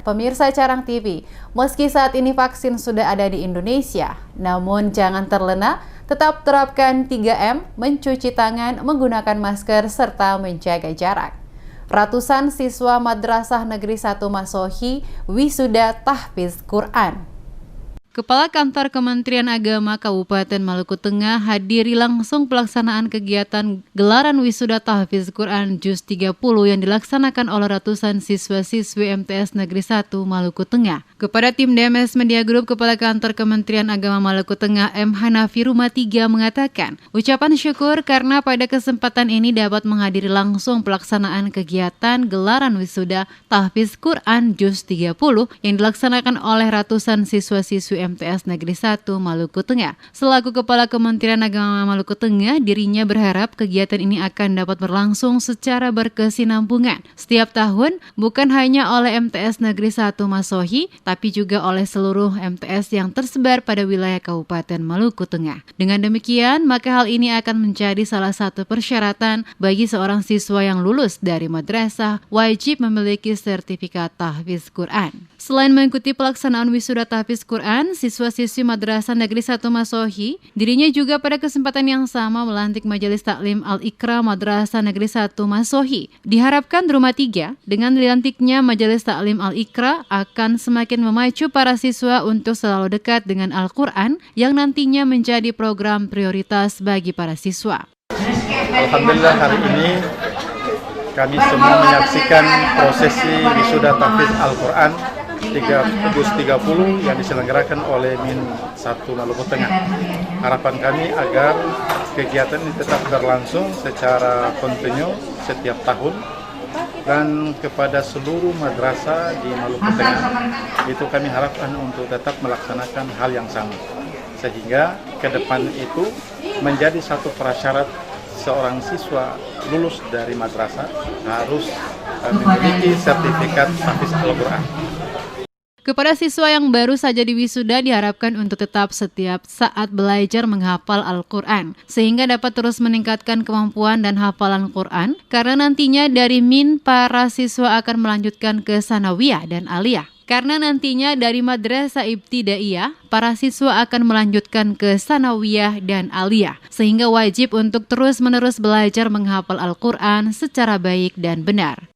pemirsa Carang TV. Meski saat ini vaksin sudah ada di Indonesia, namun jangan terlena, tetap terapkan 3M, mencuci tangan, menggunakan masker, serta menjaga jarak. Ratusan siswa Madrasah Negeri 1 Masohi wisuda tahfiz Quran. Kepala Kantor Kementerian Agama Kabupaten Maluku Tengah hadiri langsung pelaksanaan kegiatan gelaran wisuda tahfiz Quran Juz 30 yang dilaksanakan oleh ratusan siswa-siswi MTS Negeri 1 Maluku Tengah. Kepada tim DMS Media Group, Kepala Kantor Kementerian Agama Maluku Tengah M. Hanafi Rumah 3 mengatakan, ucapan syukur karena pada kesempatan ini dapat menghadiri langsung pelaksanaan kegiatan gelaran wisuda tahfiz Quran Juz 30 yang dilaksanakan oleh ratusan siswa-siswi MTS Negeri 1 Maluku Tengah. Selaku Kepala Kementerian Agama Maluku Tengah, dirinya berharap kegiatan ini akan dapat berlangsung secara berkesinambungan setiap tahun, bukan hanya oleh MTS Negeri 1 Masohi, tapi juga oleh seluruh MTS yang tersebar pada wilayah Kabupaten Maluku Tengah. Dengan demikian, maka hal ini akan menjadi salah satu persyaratan bagi seorang siswa yang lulus dari madrasah wajib memiliki sertifikat tahfiz Quran. Selain mengikuti pelaksanaan wisuda tahfiz Quran, siswa-siswi Madrasah Negeri 1 Masohi, dirinya juga pada kesempatan yang sama melantik Majelis Taklim Al-Iqra Madrasah Negeri 1 Masohi. Diharapkan Rumah 3, dengan dilantiknya Majelis Taklim Al-Iqra akan semakin memacu para siswa untuk selalu dekat dengan Al-Quran yang nantinya menjadi program prioritas bagi para siswa. Alhamdulillah, hari ini kami semua menyaksikan prosesi wisuda tahfiz Al-Quran Juz 30 yang diselenggarakan oleh Min 1 Maluku Tengah. Harapan kami agar kegiatan ini tetap berlangsung secara kontinu setiap tahun, dan kepada seluruh madrasah di Maluku Tengah itu kami harapkan untuk tetap melaksanakan hal yang sama, sehingga ke depan itu menjadi satu prasyarat seorang siswa lulus dari madrasah harus memiliki sertifikat tahfiz Al-Quran. Kepada siswa yang baru saja diwisuda diharapkan untuk tetap setiap saat belajar menghafal Al-Quran, sehingga dapat terus meningkatkan kemampuan dan hafalan Quran, karena nantinya dari Min para siswa akan melanjutkan ke Sanawiyah dan Aliyah. Karena nantinya dari Madrasah Ibtidaiyah, para siswa akan melanjutkan ke Sanawiyah dan Aliyah, sehingga wajib untuk terus-menerus belajar menghafal Al-Quran secara baik dan benar.